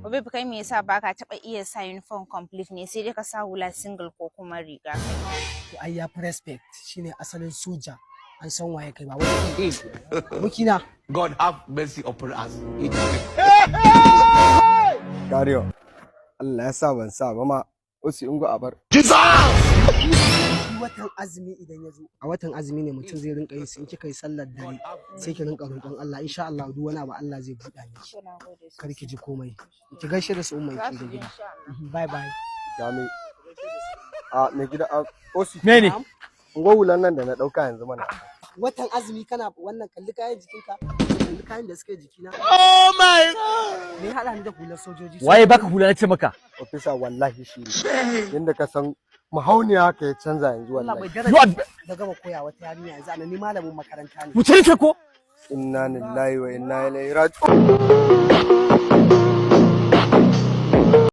Babe kai me yasa baka taba iya sa uniform complete ne sai dai ka sa hula single ko kuma riga kai. To ai ya respect shine asalin soja. An san waye kai ba wani mukina. God have mercy upon us. Kariyo. Allah ya sa ban sa ba ma wasu ingo a bar. Watan azumi idan ya zo a watan azumi ne mutum zai rinka yi in kika yi sallar dare sai ki rinka roƙon Allah insha Allah duk wani abu Allah zai buɗa miki kar ki ji komai ki gaishe da su umman ki da gida bye bye Gami. A me gida a osi. Mene? Ngo hulan nan da na dauka yanzu mana. watan azumi kana wannan kalli kayan jikinka kalli kayan da suke jikina Oh my god. me hada ni da hular sojoji Waye baka hula na ce maka? Ofisa wallahi shi ne. Yanda ka san mahauniya haka ya canza yanzu Allah bai wallahi. daraja da gama koya wata yarinya yanzu ana ni malamin makaranta ne Mutum ce ko? Inna lillahi wa inna ilaihi raji'un.